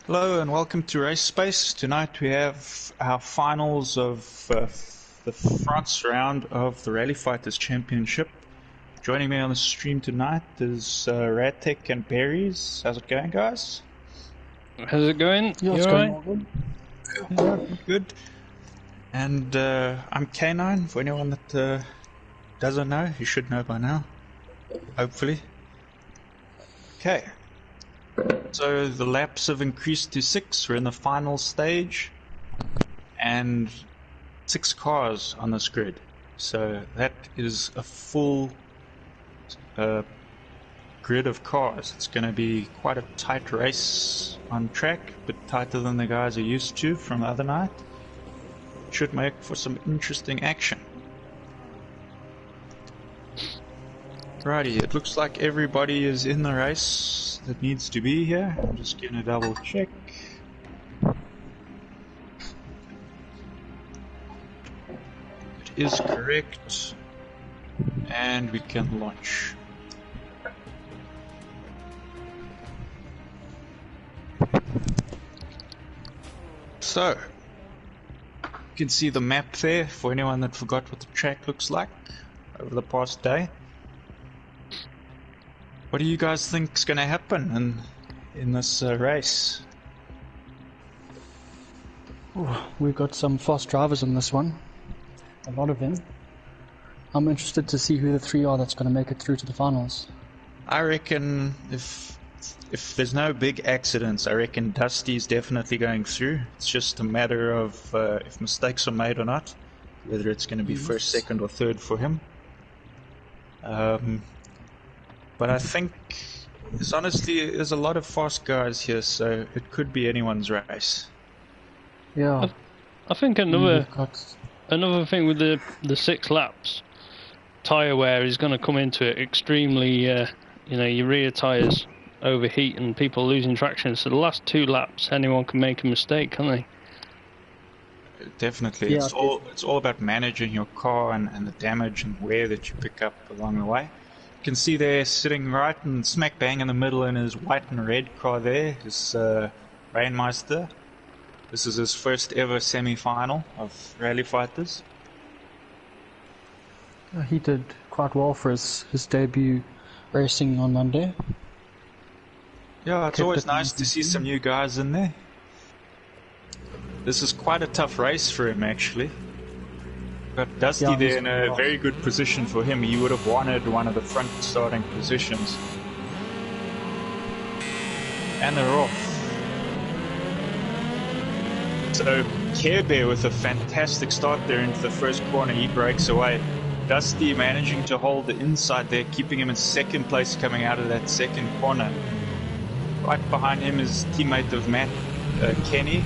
Hello and welcome to Race Space. Tonight we have our finals of the France round of the Rally Fighters Championship. Joining me on the stream tonight is Rattec and Berries. How's it going, guys? How's it going? Yeah, you it's alright? going all good. Yeah, good. And I'm K9. For anyone that doesn't know, you should know by now. Hopefully. Okay. So the laps have increased to 6. We're in the final stage, and 6 cars on this grid. So that is a full grid of cars. It's going to be quite a tight race on track, a bit tighter than the guys are used to from the other night. Should make for some interesting action. Righty, it looks like everybody is in the race that needs to be here. I'm just gonna double check. It is correct. And we can launch. So, you can see the map there for anyone that forgot what the track looks like over the past day. What do you guys think is going to happen in this race? Ooh, we've got some fast drivers in this one. A lot of them. I'm interested to see who the 3 are that's going to make it through to the finals. I reckon if there's no big accidents, I reckon Dusty's definitely going through. It's just a matter of if mistakes are made or not, whether it's going to be first, second, or third for him. But I think there's a lot of fast guys here, so it could be anyone's race. Yeah. I think another thing with the 6 laps, tyre wear is going to come into it extremely. Your rear tyres overheat and people losing traction. So the last 2 laps, anyone can make a mistake, can't they? Definitely, yeah, it's all about managing your car and the damage and wear that you pick up along the way. You can see there, sitting right and smack bang in the middle in his white and red car there, is Rainmeister. This is his first ever semi-final of Rally Fighters. He did quite well for his debut racing on Monday. Yeah, it's always nice to see some new guys in there. This is quite a tough race for him, actually. Got Dusty there in a very good position for him. He would have wanted one of the front starting positions. And they're off. So Care Bear with a fantastic start there into the first corner. He breaks away. Dusty managing to hold the inside there, keeping him in second place coming out of that second corner. Right behind him is teammate of Matt, Kenny.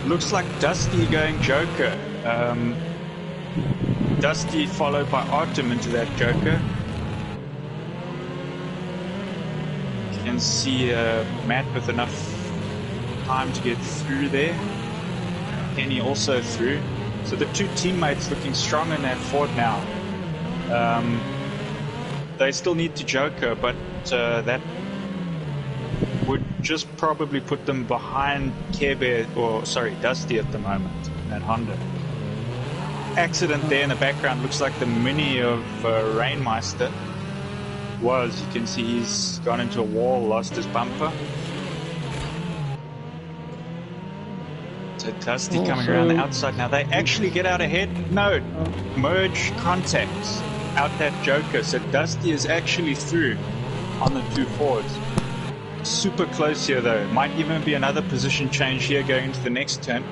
Looks like Dusty going Joker. Dusty followed by Artem into that Joker. You can see Matt with enough time to get through there. Kenny also through. So the 2 teammates looking strong in that Ford now. They still need to Joker, but that would just probably put them behind Dusty at the moment, that Honda. Accident there in the background, looks like the Mini of Rainmeister. You can see he's gone into a wall, lost his bumper. So Dusty coming around the outside now. They actually get out ahead. No, merge contacts out that Joker. So Dusty is actually through on the 2 Fords. Super close here though. Might even be another position change here going into the next turn.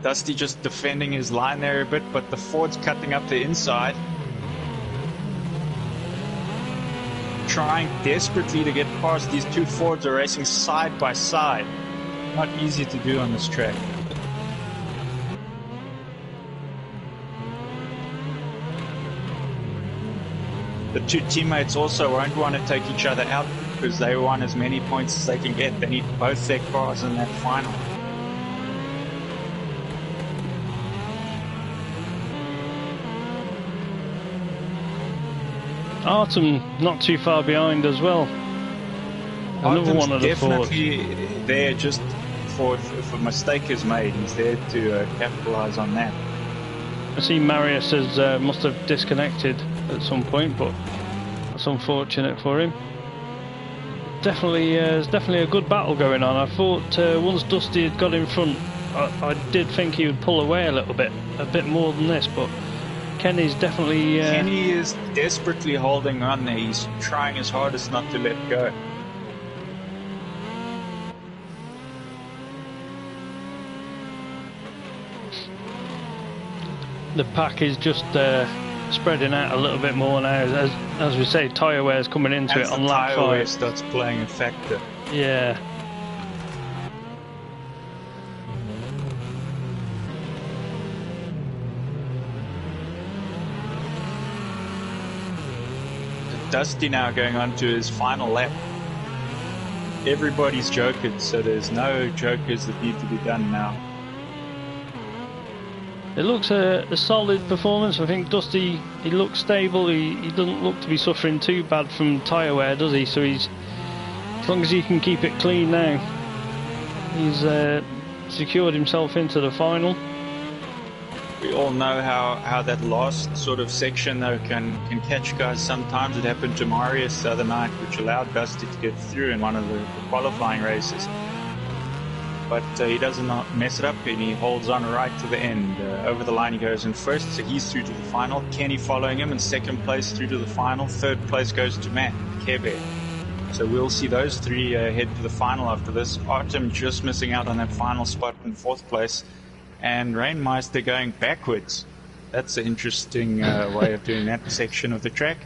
Dusty just defending his line there a bit, but the Ford's cutting up the inside. Trying desperately to get past. These 2 Fords are racing side by side. Not easy to do on this track. The 2 teammates also won't want to take each other out because they want as many points as they can get. They need both their cars in that final. Artem not too far behind as well. Another Artem's one of the Fords. definitely there just for if a mistake is made. He's there to capitalise on that. I see Marius has must have disconnected at some point, but that's unfortunate for him. There's definitely a good battle going on. I thought once Dusty had got in front, I did think he would pull away a bit more than this, but Kenny's definitely... Kenny is desperately holding on there. He's trying his hardest not to let go. The pack is just spreading out a little bit more now. As we say, tyre wear's coming into it on lap 5. Tyre wear starts playing a factor. Yeah. Dusty now going on to his final lap. Everybody's jokered, so there's no jokers that need to be done now. It looks a solid performance. I think Dusty, he looks stable. He doesn't look to be suffering too bad from tyre wear, does he? So he's, as long as he can keep it clean now, he's secured himself into the final. We all know how that last sort of section though can catch guys sometimes. It happened to Marius the other night, which allowed Dusty to get through in one of the qualifying races. But he doesn't mess it up and he holds on right to the end. Over the line he goes in first, so he's through to the final. Kenny following him in second place through to the final. Third place goes to Matt Kebe. So we'll see those three head to the final after this. Artem just missing out on that final spot in fourth place. And Rainmeister going backwards. That's an interesting way of doing that section of the track.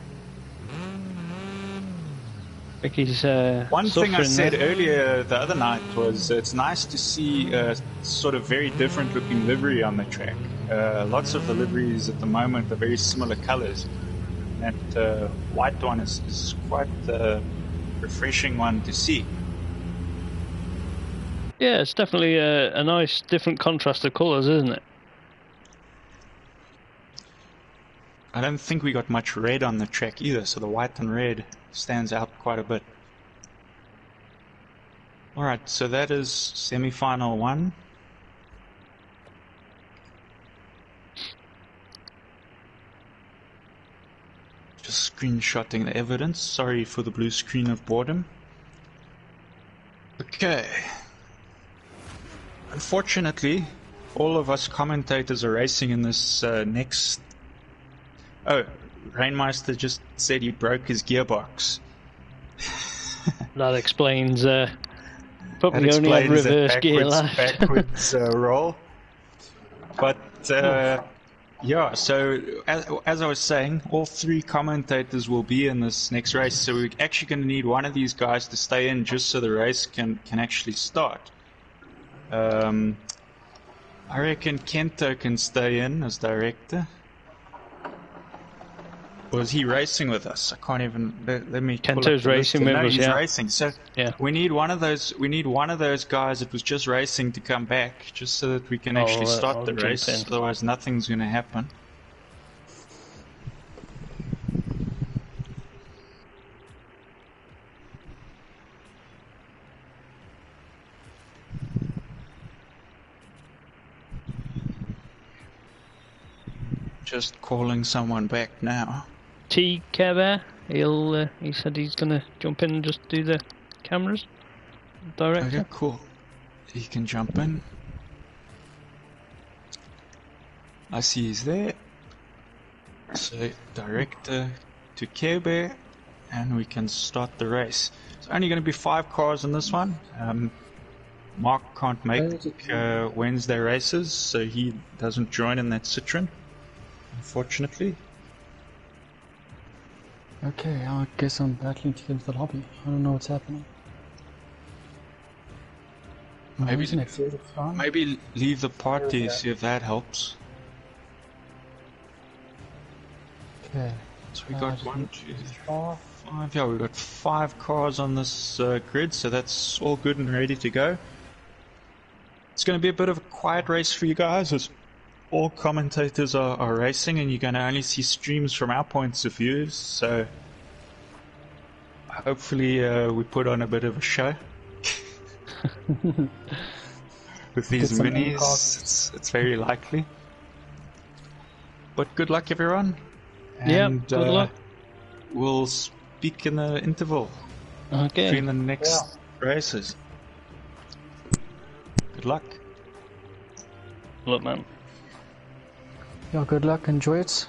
I think he's One thing I said earlier the other night was it's nice to see sort of very different looking livery on the track. Lots of the liveries at the moment are very similar colors. That white one is quite a refreshing one to see. Yeah, it's definitely a nice different contrast of colours, isn't it? I don't think we got much red on the track either, so the white and red stands out quite a bit. Alright, so that is semi-final 1. Just screenshotting the evidence. Sorry for the blue screen of boredom. Okay. Unfortunately, all of us commentators are racing in this next... Oh, Rainmeister just said he broke his gearbox. That explains probably only had reverse gear left. Backwards roll. But yeah, so as I was saying, all three commentators will be in this next race. So we're actually going to need one of these guys to stay in just so the race can actually start. I reckon Kento can stay in as director. Or is he racing with us? I can't even. Let me. Kento's racing with us. He's Yeah, racing. So yeah. we need one of those. We need one of those guys that was just racing to come back, just so that we can actually start the race. Otherwise, nothing's going to happen. Just calling someone back now. T. Kebe, he said he's gonna jump in and just do the cameras. Director. Okay, cool. He can jump in. I see he's there. So director to Kebe, and we can start the race. It's only going to be 5 cars in this one. Mark can't make Wednesday races, so he doesn't join in that Citroen, unfortunately. Okay, I guess I'm battling to get into the lobby. I don't know what's happening. Maybe leave the party, see if that helps. Okay. So we got 1, 2, 3, 4, 5. Yeah, we got 5 cars on this grid, so that's all good and ready to go. It's going to be a bit of a quiet race for you guys, as all commentators are racing, and you're going to only see streams from our points of view. So hopefully we put on a bit of a show. With these Get some minis, it's very likely. But good luck, everyone. Yeah, And, good luck. We'll speak in the interval Okay. between the next races. Good luck. Look, man. Yeah, good luck. Enjoy it.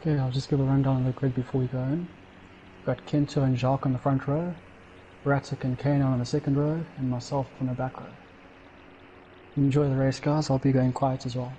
Okay, I'll just give a rundown of the grid before we go in. We've got Kento and Jacques on the front row, Rattec and Kane on the second row, and myself on the back row. Enjoy the race, guys. I'll be going quiet as well.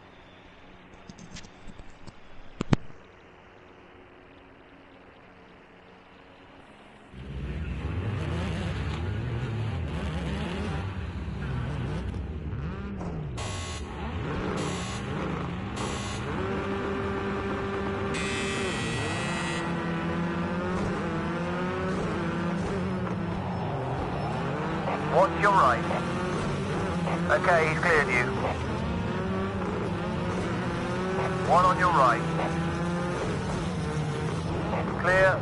Watch your right. Okay, he's cleared you. One on your right. Clear.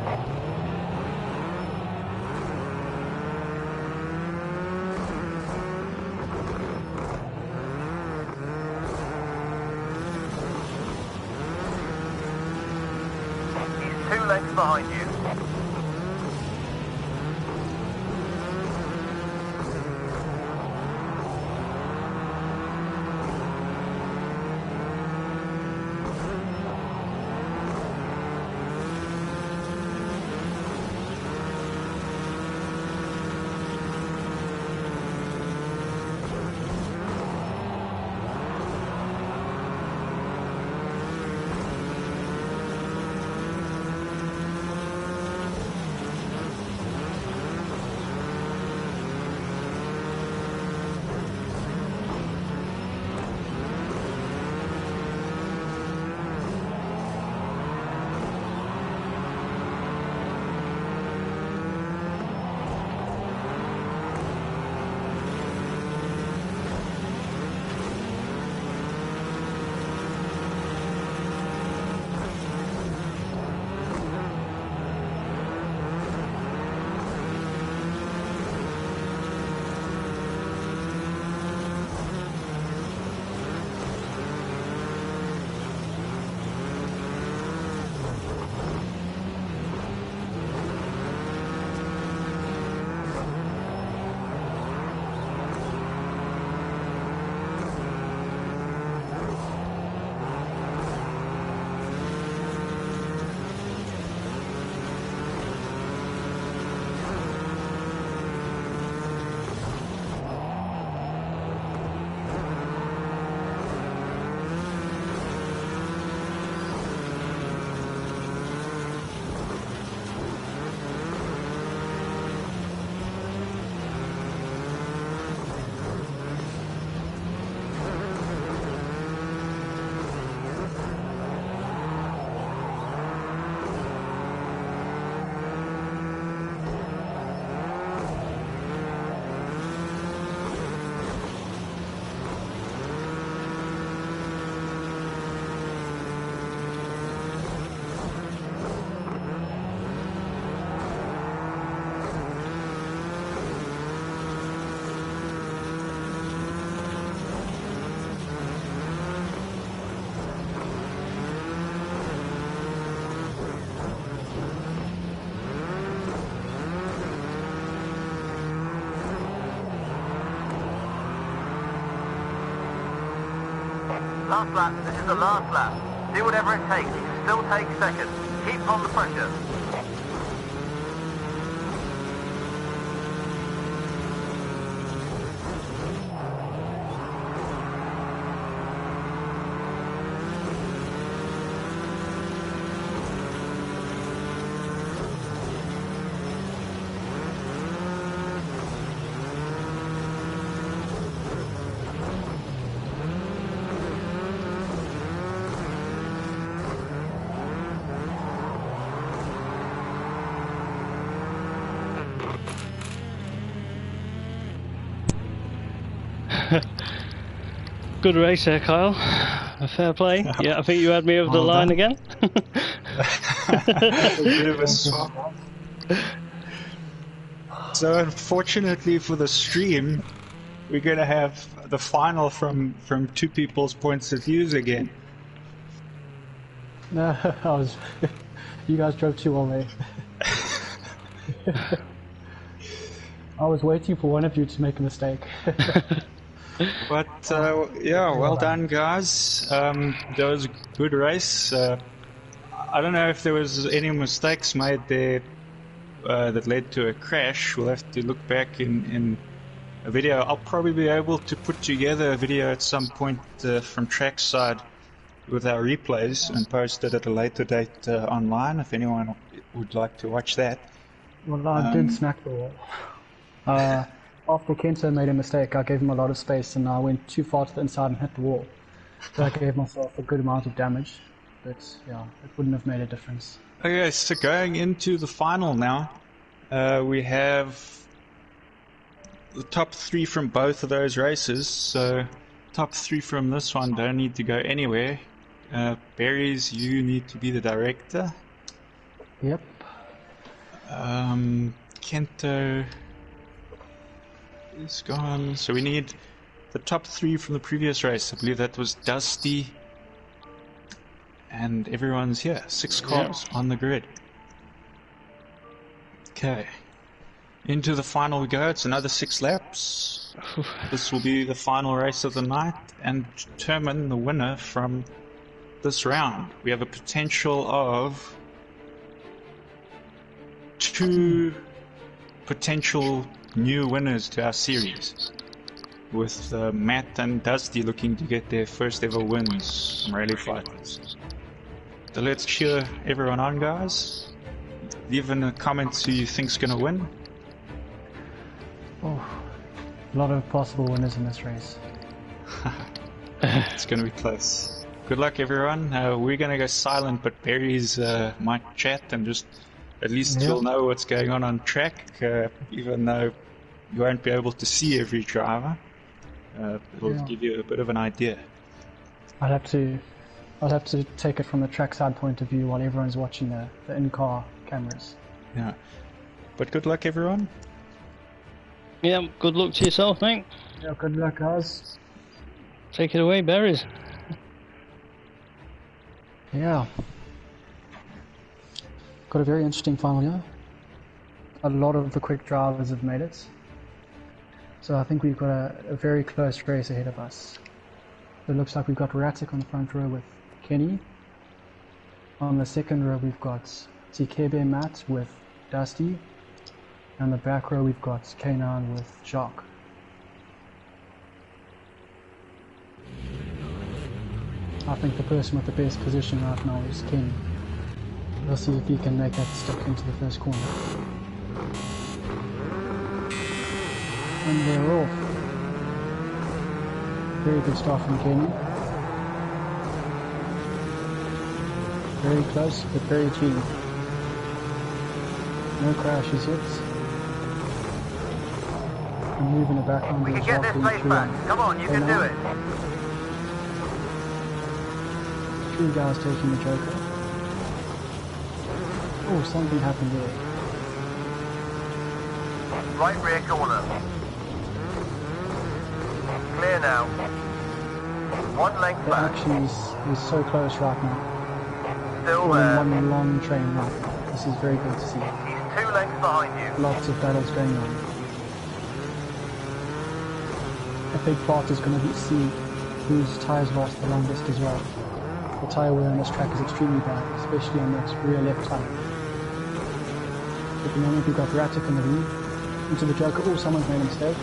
He's 2 lengths behind you. Last lap. This is the last lap. Do whatever it takes. You can still take second. Keep on the pressure. Good race there, Kyle. Fair play. Yeah, I think you had me over the Well line done. again. A bit of a swap. So unfortunately for the stream, we're going to have the final from two people's points of views again. No, I was. You guys drove too well there. I was waiting for one of you to make a mistake. But yeah, well done, guys. That was a good race. I don't know if there was any mistakes made there that led to a crash. We'll have to look back in a video. I'll probably be able to put together a video at some point from trackside with our replays and post it at a later date online if anyone would like to watch that. Well, I did smack the wall. After Kento made a mistake, I gave him a lot of space and I went too far to the inside and hit the wall. So I gave myself a good amount of damage, but yeah, it wouldn't have made a difference. Okay, so going into the final now, we have the top three from both of those races. So top three from this one don't need to go anywhere. Berries, you need to be the director. Yep. Kento is gone. So we need the top three from the previous race. I believe that was Dusty. And everyone's here. 6 cars on the grid. Okay. Into the final we go. It's another 6 laps. This will be the final race of the night and determine the winner from this round. We have a potential of 2 potential new winners to our series, with Matt and Dusty looking to get their first ever wins from Rally Fighters. So let's cheer everyone on, guys. Leave in the comments who you think's gonna win. Oh, a lot of possible winners in this race. It's gonna be close. Good luck, everyone. We're gonna go silent, but Barry's might chat and just at least you'll know what's going on track, even though you won't be able to see every driver. It'll give you a bit of an idea. I'll have to take it from the trackside point of view while everyone's watching the in-car cameras. Yeah. But good luck, everyone. Yeah, good luck to yourself, mate. Yeah, good luck, guys. Take it away, Berries. Yeah. Got a very interesting final here. A lot of the quick drivers have made it. So I think we've got a very close race ahead of us. It looks like we've got Rattec on the front row with Kenny. On the second row we've got TKB Matt with Dusty. And the back row we've got K9 with Jacques. I think the person with the best position right now is Kenny. We'll see if he can make that stick into the first corner. And they're off. Very good start from Kenny. Very close, but very clean. No crashes yet. And moving the background. We can get this place back. Come on, you can do it. 3 guys taking the Joker. Oh, something happened there. Right rear corner. Clear now. 1 length The back. action is so close right now. Still All in there. one long train right now. This is very good to see. He's 2 lengths behind you. Lots of battles going on. A big part is going to be see whose tyres last the longest as well. The tyre wear on this track is extremely bad, especially on that rear left tyre. At the moment we've got Rattec in the lead, into the Joker. Oh, someone's made a mistake.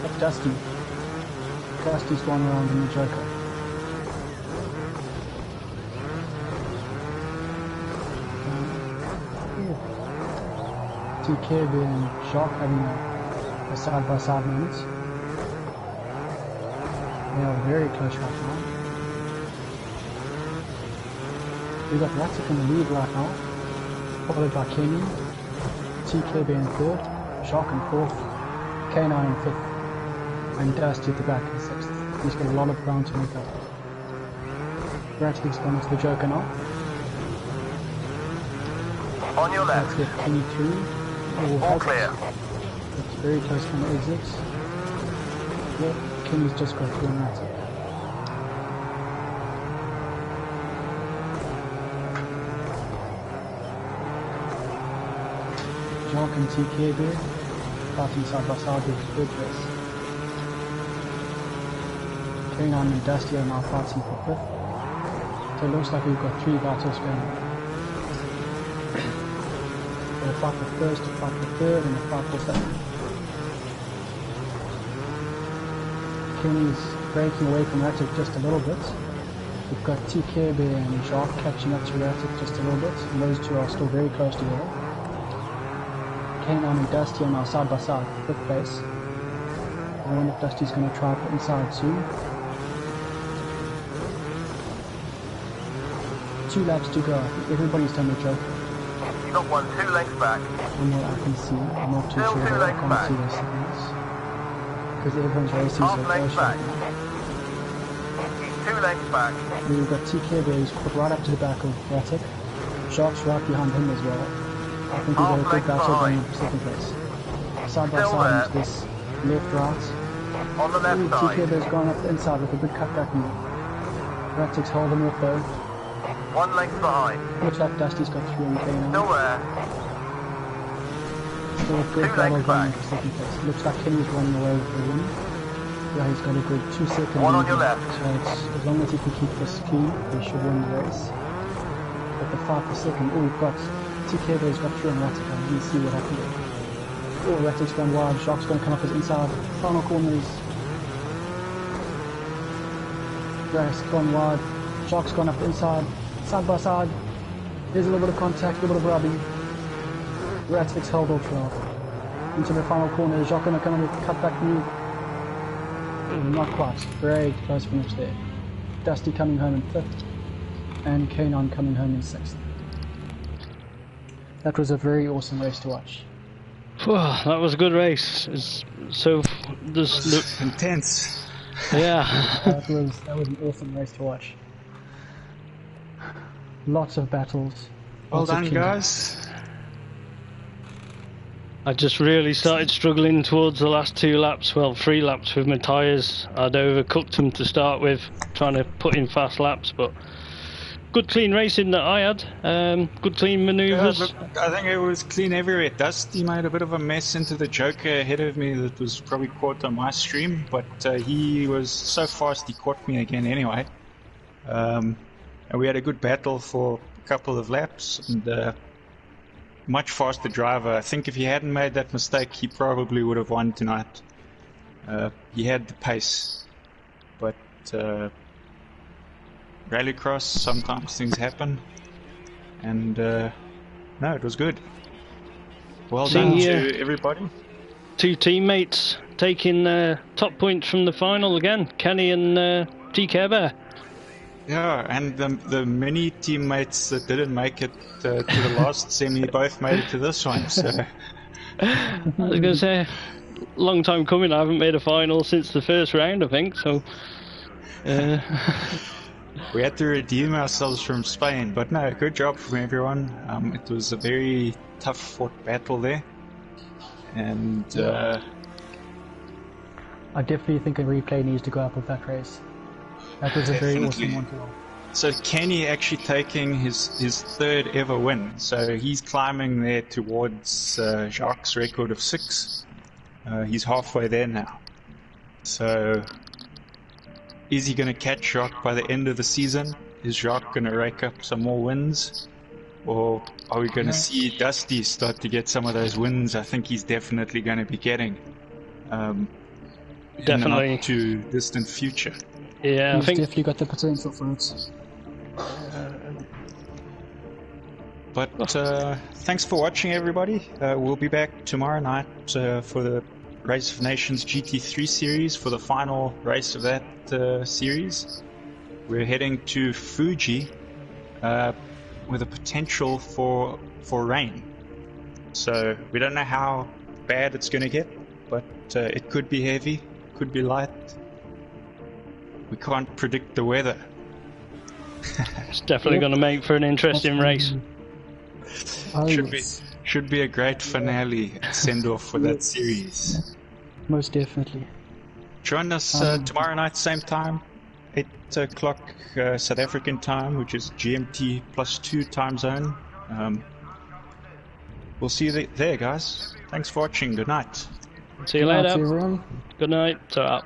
That's Dusty. Dusty's gone around in the Joker. TK and Shock having a side-by-side moment. They are very close right now. We've got Rattec in the lead right now, followed by Kenny, TK in third, Shock in fourth, K9 in fifth, and Dusty at the back in sixth. He's got a lot of ground to make up. Rattec's gone into the Joker now. On your left. That's with Kenny 3. All clear. It's very close from the exits. Yep, Kenny's just got through on Rattec. Jock and TK there, fighting side by side with third place. K9 and Dusty are now fighting for fifth. So it looks like we've got 3 battles going on. A fight for first, a fight for third, and a fight for second. Kenny's breaking away from Rattec just a little bit. We've got TK and Shark catching up to Rattec just a little bit, and those two are still very close together. K9 and Dusty are now side by side for fifth place. I wonder if Dusty's going to try for inside soon. 2 laps to go. I think everybody's done the joke. You got 2 lengths back. From what I can see, I'm not too Still sure 2 how I lengths can't back. see those signals. Because everyone's racing so Half close length back. right now. He's 2 lengths back. We've got TK there, who's put right up to the back of Rattec. Shark's right behind him as well. I think we've got a good battle going for second place. Side by Still side there. into this left-right. On the left TK side. there's gone up the inside with a good cutback move. Rattec's holding off though. 1 length behind. Looks like Dusty's got through on K9. Still there. Still a good 2 battle lengths going back. for second place. Looks like Kenny's running away with the win. Yeah, he's got a good 2 second 1 on lead. your left. So as long as he can keep this clean, he should win the race. But the fight for second, oh, we've got TK there's got through on Rattec. Let's see what happens. Oh, Rattec's gone wide. Shark's going to come up his inside. Final corners. Grass gone wide. Shark's gone up the inside. Side by side. There's a little bit of contact, a little bit of rubbing. Rattec's held off well. Into the final corner. Jacques going to come in with a cutback move. Not quite. Very close finish there. Dusty coming home in 5th. And K9 coming home in 6th. That was a very awesome race to watch. That was a good race. There's Intense. yeah. That was an awesome race to watch. Lots of battles. Well lots of done, cheating. guys. I just really started struggling towards the last 2 laps. Well, 3 laps with my tyres. I'd overcooked them to start with, trying to put in fast laps, but good clean racing that I had. Good clean manoeuvres. Look, I think it was clean everywhere. Dusty made a bit of a mess into the Joker ahead of me that was probably caught on my stream, but he was so fast he caught me again anyway. And we had a good battle for a couple of laps, and much faster driver. I think if he hadn't made that mistake, he probably would have won tonight. He had the pace, but Rallycross, sometimes things happen, and no, it was good. Well done to everybody. 2 teammates taking top points from the final again, Kenny and TK Bear. Yeah, and the many teammates that didn't make it to the last semi both made it to this one. So I was going to say, long time coming. I haven't made a final since the first round, I think. So we had to redeem ourselves from Spain. But no, good job from everyone. It was a very tough fought battle there, and I definitely think a replay needs to go up with that race. That was a very awesome one to watch. So Kenny actually taking his 3rd ever win. So he's climbing there towards Jacques' record of 6. He's halfway there now. So is he going to catch Jacques by the end of the season? Is Jacques going to rake up some more wins? Or are we going to see Dusty start to get some of those wins I think he's definitely going to be getting in the not too distant future? Yeah, He's I think definitely got the potential for it. But thanks for watching, everybody. We'll be back tomorrow night for the Race of Nations GT3 series, for the final race of that series. We're heading to Fuji with a potential for rain. So we don't know how bad it's going to get, but it could be heavy, could be light. We can't predict the weather. it's definitely going to make for an interesting race. Oh, Should be a great finale send-off for that series. most definitely. Join us tomorrow night, same time, 8 o'clock South African time, which is GMT +2 time zone. We'll see you there, guys. Thanks for watching. Good night. See you Good night, later. everyone. Good night. Ta.